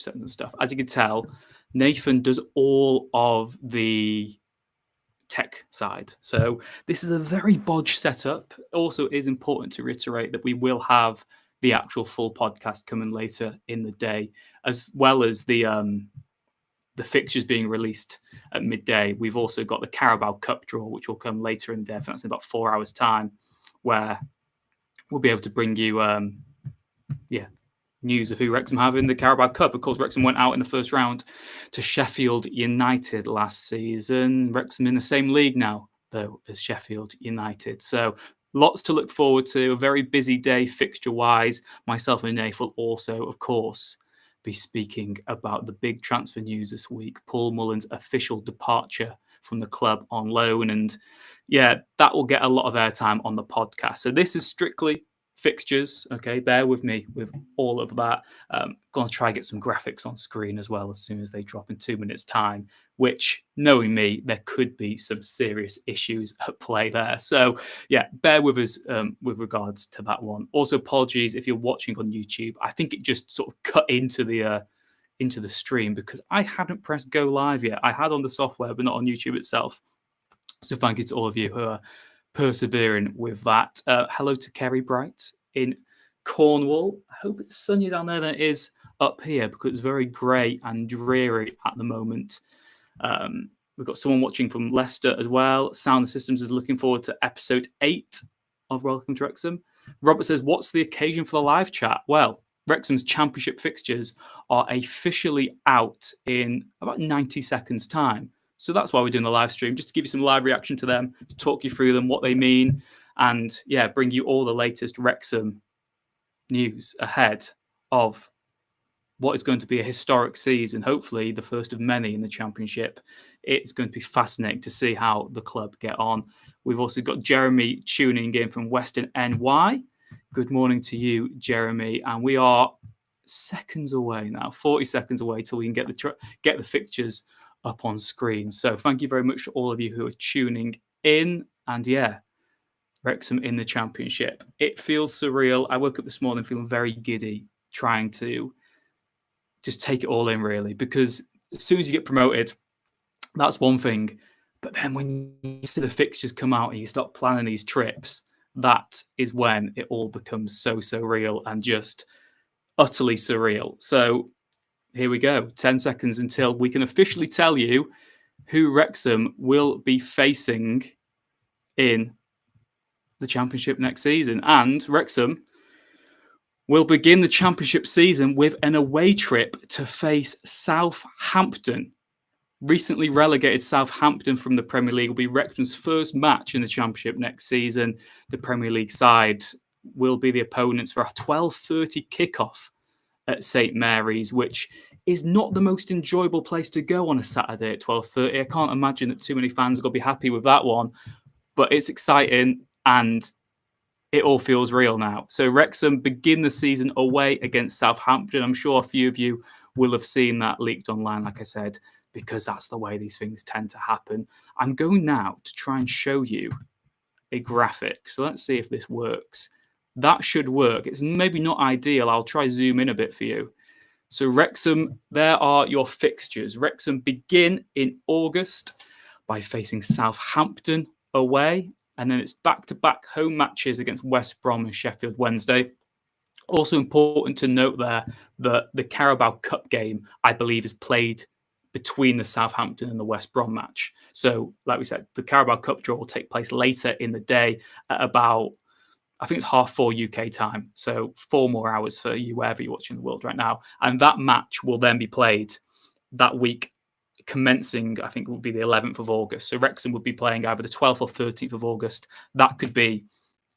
settings and stuff. As you can tell, Nathan does all of the tech side. So this is a very bodge setup. Also, it is important to reiterate that we will have the actual full podcast coming later in the day, as well as the fixtures being released at midday. We've also got the Carabao Cup draw, which will come later in the day. I think that's in about 4 hours' time, where we'll be able to bring you news of who Wrexham have in the Carabao Cup. Of course, Wrexham went out in the first round to Sheffield United last season. Wrexham in the same league now, though, as Sheffield United. So lots to look forward to. A very busy day fixture-wise. Myself and Nath will also, of course, be speaking about the big transfer news this week. Paul Mullen's official departure from the club on loan. And yeah, that will get a lot of airtime on the podcast. So this is strictly fixtures. Okay, bear with me with all of that. Going to try and get some graphics on screen as well as soon as they drop in 2 minutes' time, which, knowing me, there could be some serious issues at play there. So yeah, bear with us with regards to that one. Also, apologies if you're watching on YouTube. I think it just sort of cut into the stream because I hadn't pressed go live yet. I had on the software, but not on YouTube itself. So thank you to all of you who are persevering with that. Hello to Kerry Bright in Cornwall. I hope it's sunnier down there than it is up here because it's very grey and dreary at the moment. We've got someone watching from Leicester as well. Sound Systems is looking forward to episode 8 of Welcome to Wrexham. Robert says, what's the occasion for the live chat? Well, Wrexham's championship fixtures are officially out in about 90 seconds time. So that's why we're doing the live stream, just to give you some live reaction to them, to talk you through them, what they mean, and yeah, bring you all the latest Wrexham news ahead of what is going to be a historic season, hopefully the first of many in the Championship. It's going to be fascinating to see how the club get on. We've also got Jeremy tuning in from Western NY. Good morning to you, Jeremy. And we are seconds away now, 40 seconds away till we can get the fixtures up on screen. So thank you very much to all of you who are tuning in. And yeah, Wrexham in the Championship. It feels surreal. I woke up this morning feeling very giddy, trying to just take it all in, really, because as soon as you get promoted, that's one thing. But then when you see the fixtures come out and you start planning these trips, that is when it all becomes so real and just utterly surreal. So here we go. 10 seconds until we can officially tell you who Wrexham will be facing in the Championship next season. And Wrexham will begin the Championship season with an away trip to face Southampton. Recently relegated Southampton from the Premier League will be Wrexham's first match in the Championship next season. The Premier League side will be the opponents for a 12:30 kickoff at St Mary's, which is not the most enjoyable place to go on a Saturday at 12:30. I can't imagine that too many fans are going to be happy with that one, but it's exciting and it all feels real now. So Wrexham begin the season away against Southampton. I'm sure a few of you will have seen that leaked online, like I said, because that's the way these things tend to happen. I'm going now to try and show you a graphic. So let's see if this works. That should work. It's maybe not ideal. I'll try zoom in a bit for you. So Wrexham, there are your fixtures. Wrexham begin in August by facing Southampton away. And then it's back-to-back home matches against West Brom and Sheffield Wednesday. Also important to note there that the Carabao Cup game, I believe, is played between the Southampton and the West Brom match. So, like we said, the Carabao Cup draw will take place later in the day at about, I think it's 4:30 UK time. So 4 more hours for you, wherever you're watching the world right now. And that match will then be played that week, commencing, I think it will be the 11th of August. So Wrexham would be playing either the 12th or 13th of August. That could be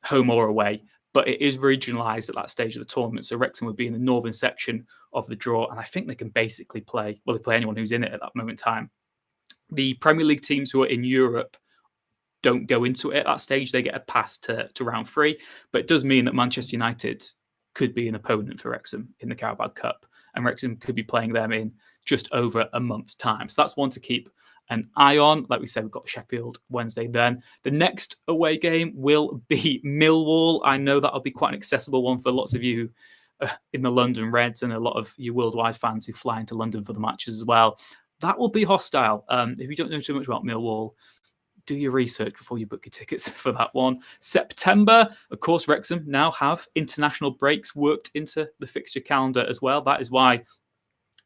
home or away, but it is regionalised at that stage of the tournament. So Wrexham would be in the northern section of the draw, and I think they can basically play, well, they play anyone who's in it at that moment in time. The Premier League teams who are in Europe don't go into it at that stage. They get a pass to round 3, but it does mean that Manchester United could be an opponent for Wrexham in the Carabao Cup, and Wrexham could be playing them in just over a month's time. So that's one to keep an eye on. Like we said, we've got Sheffield Wednesday then. The next away game will be Millwall. I know that'll be quite an accessible one for lots of you who in the London Reds and a lot of you worldwide fans who fly into London for the matches as well. That will be hostile. If you don't know too much about Millwall, do your research before you book your tickets for that one. September, of course, Wrexham now have international breaks worked into the fixture calendar as well. That is why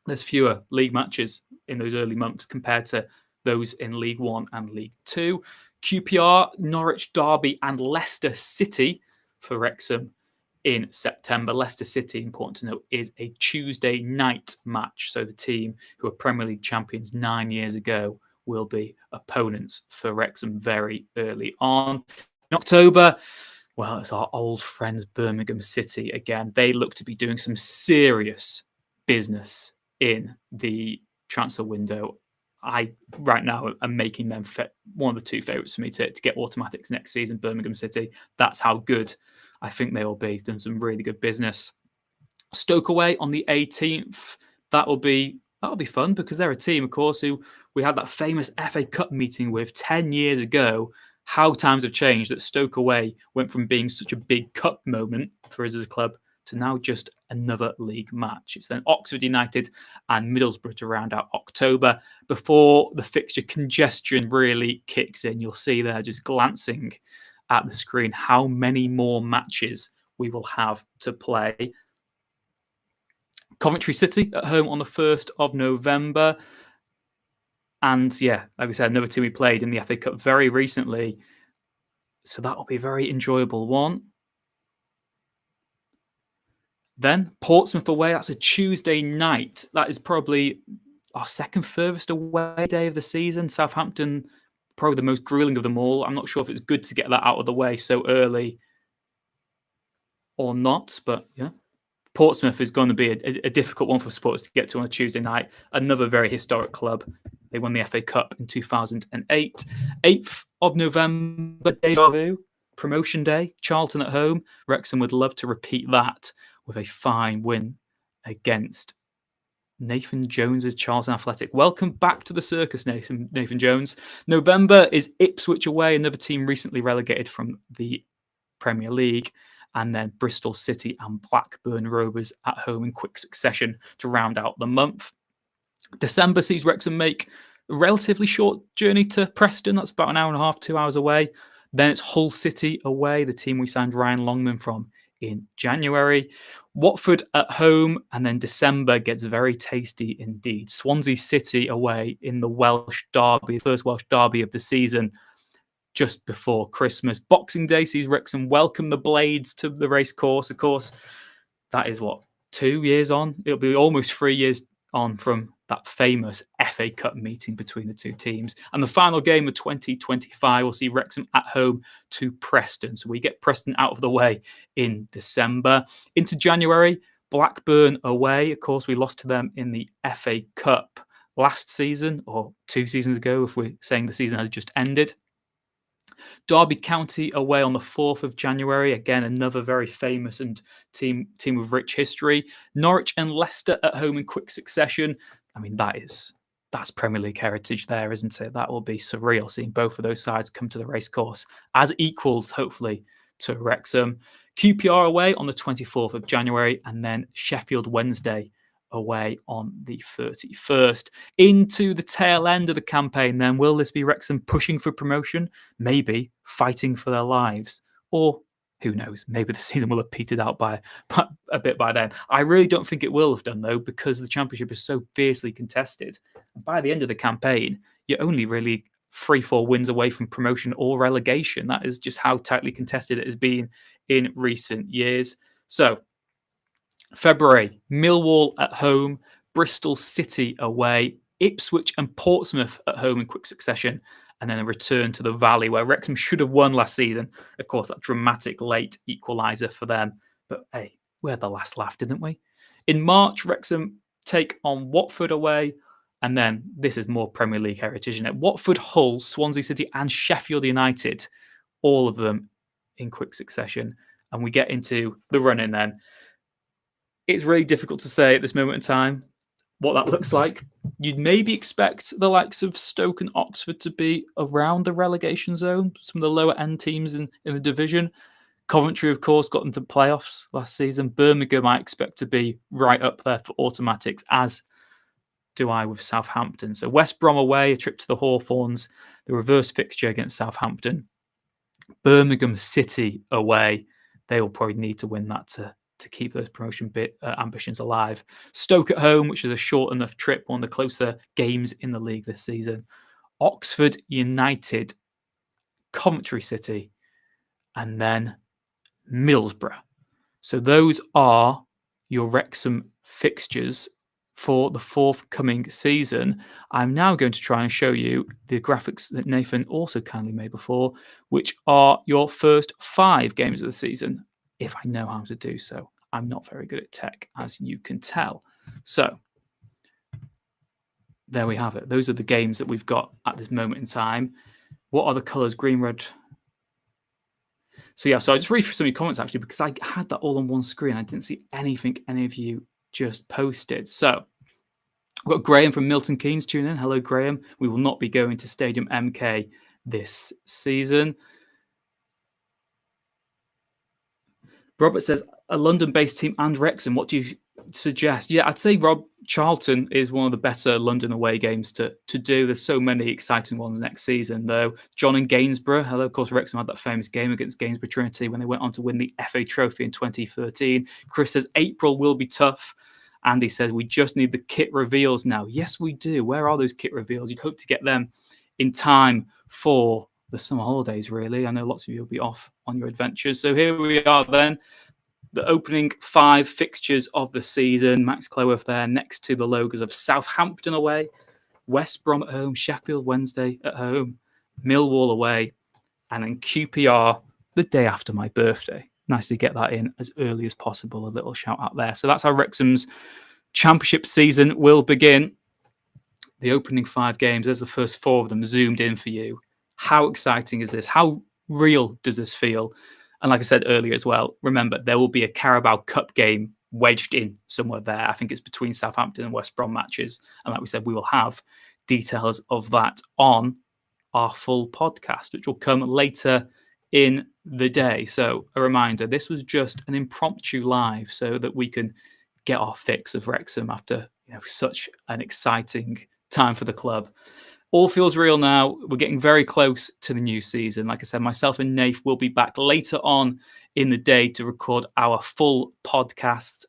there's fewer league matches in those early months compared to those in League One and League Two. QPR, Norwich Derby and Leicester City for Wrexham in September. Leicester City, important to note, is a Tuesday night match. So the team who were Premier League champions 9 years ago will be opponents for Wrexham very early on. In October, well, it's our old friends Birmingham City again. They look to be doing some serious business in the transfer window. I, right now, am making them one of the two favourites for me to get automatics next season, Birmingham City. That's how good I think they will be. He's done some really good business. Stoke away on the 18th. That'll be fun because they're a team, of course, who we had that famous FA Cup meeting with 10 years ago. How times have changed that Stoke away went from being such a big cup moment for us as a club to now just another league match. It's then Oxford United and Middlesbrough to round out October before the fixture congestion really kicks in. You'll see there, just glancing at the screen, how many more matches we will have to play. Coventry City at home on the 1st of November. And yeah, like I said, another team we played in the FA Cup very recently. So that'll be a very enjoyable one. Then Portsmouth away, that's a Tuesday night. That is probably our second furthest away day of the season. Southampton, probably the most grueling of them all. I'm not sure if it's good to get that out of the way so early or not, but yeah. Portsmouth is going to be a difficult one for supporters to get to on a Tuesday night. Another very historic club. They won the FA Cup in 2008. 8th of November, deja vu, promotion day, Charlton at home. Wrexham would love to repeat that with a fine win against Nathan Jones's Charlton Athletic. Welcome back to the circus, Nathan Jones. November is Ipswich away, another team recently relegated from the Premier League. And then Bristol City and Blackburn Rovers at home in quick succession to round out the month. December sees Wrexham make a relatively short journey to Preston. That's about an hour and a half, 2 hours away. Then it's Hull City away, the team we signed Ryan Longman from in January. Watford at home, and then December gets very tasty indeed. Swansea City away in the Welsh derby, the first Welsh derby of the season, just before Christmas. Boxing Day sees Wrexham welcome the Blades to the race course. Of course, that is 2 years on? It'll be almost 3 years on from that famous FA Cup meeting between the two teams. And the final game of 2025 will see Wrexham at home to Preston. So we get Preston out of the way in December. Into January, Blackburn away. Of course, we lost to them in the FA Cup last season, or 2 seasons ago, if we're saying the season has just ended. Derby County away on the 4th of January. Again, another very famous and team with rich history. Norwich and Leicester at home in quick succession. I mean, that's Premier League heritage there, isn't it? That will be surreal seeing both of those sides come to the racecourse as equals, hopefully, to Wrexham. QPR away on the 24th of January, and then Sheffield Wednesday away on the 31st. Into the tail end of the campaign then, will this be Wrexham pushing for promotion? Maybe fighting for their lives, or who knows, maybe the season will have petered out by a bit by then. I really don't think it will have done, though, because the Championship is so fiercely contested. And by the end of the campaign, you're only really 3-4 wins away from promotion or relegation. That is just how tightly contested it has been in recent years. So February, Millwall at home, Bristol City away, Ipswich and Portsmouth at home in quick succession, and then a return to the Valley where Wrexham should have won last season. Of course, that dramatic late equaliser for them. But hey, we had the last laugh, didn't we? In March, Wrexham take on Watford away, and then this is more Premier League heritage, isn't it? Watford, Hull, Swansea City and Sheffield United, all of them in quick succession. And we get into the run-in then. It's really difficult to say at this moment in time what that looks like. You'd maybe expect the likes of Stoke and Oxford to be around the relegation zone, some of the lower end teams in the division. Coventry, of course, got into playoffs last season. Birmingham, I expect to be right up there for automatics, as do I with Southampton. So West Brom away, a trip to the Hawthorns, the reverse fixture against Southampton. Birmingham City away, they will probably need to win that to keep those promotion ambitions alive. Stoke at home, which is a short enough trip, one of the closer games in the league this season. Oxford United, Coventry City, and then Middlesbrough. So those are your Wrexham fixtures for the forthcoming season. I'm now going to try and show you the graphics that Nathan also kindly made before, which are your first 5 games of the season, if I know how to do so. I'm not very good at tech, as you can tell. So there we have it. Those are the games that we've got at this moment in time. What are the colours? Green, red. So I just read through some of your comments, actually, because I had that all on one screen. I didn't see anything any of you just posted. So we've got Graham from Milton Keynes tuning in. Hello, Graham. We will not be going to Stadium MK this season. Robert says, a London-based team and Wrexham. What do you suggest? Yeah, I'd say Charlton is one of the better London away games to do. There's so many exciting ones next season, though. John and Gainsborough. Hello, of course, Wrexham had that famous game against Gainsborough Trinity when they went on to win the FA Trophy in 2013. Chris says, April will be tough. Andy says, we just need the kit reveals now. Yes, we do. Where are those kit reveals? You'd hope to get them in time for the summer holidays, really. I know lots of you will be off on your adventures. So here we are then. The opening 5 fixtures of the season. Max Cleworth there next to the logos of Southampton away, West Brom at home, Sheffield Wednesday at home, Millwall away, and then QPR the day after my birthday. Nice to get that in as early as possible. A little shout out there. So that's how Wrexham's championship season will begin. The opening 5 games, there's the first 4 of them zoomed in for you. How exciting is this? How real does this feel? And like I said earlier as well, remember, there will be a Carabao Cup game wedged in somewhere there. I think it's between Southampton and West Brom matches. And like we said, we will have details of that on our full podcast, which will come later in the day. So a reminder, this was just an impromptu live so that we can get our fix of Wrexham after such an exciting time for the club. All feels real now. We're getting very close to the new season. Like I said, myself and Nath will be back later on in the day to record our full podcast.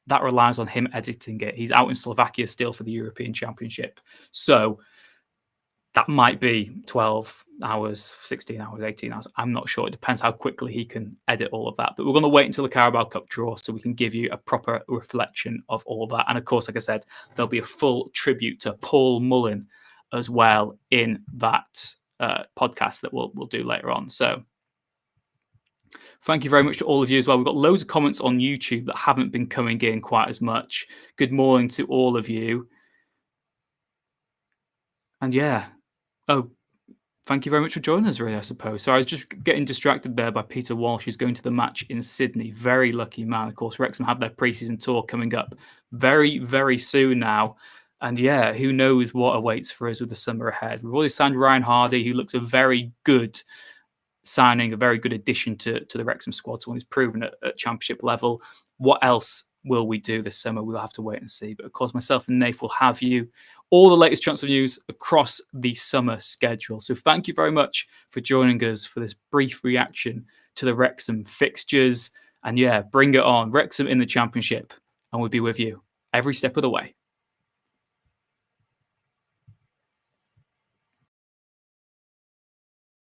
That relies on him editing it. He's out in Slovakia still for the European Championship. So that might be 12 hours, 16 hours, 18 hours. I'm not sure. It depends how quickly he can edit all of that. But we're going to wait until the Carabao Cup draw so we can give you a proper reflection of all that. And of course, like I said, there'll be a full tribute to Paul Mullin as well in that podcast that we'll do later on. So thank you very much to all of you as well. We've got loads of comments on YouTube that haven't been coming in quite as much. Good morning to all of you. And thank you very much for joining us, really, I suppose. So I was just getting distracted there by Peter Walsh, who's going to the match in Sydney. Very lucky man. Of course, Wrexham have their pre-season tour coming up very, very soon now. And who knows what awaits for us with the summer ahead. We've already signed Ryan Hardy, who looks a very good signing, a very good addition to the Wrexham squad, someone who's proven at championship level. What else will we do this summer? We'll have to wait and see. But of course, myself and Nath will have you all the latest transfer news across the summer schedule. So thank you very much for joining us for this brief reaction to the Wrexham fixtures. And bring it on. Wrexham in the Championship. And we'll be with you every step of the way.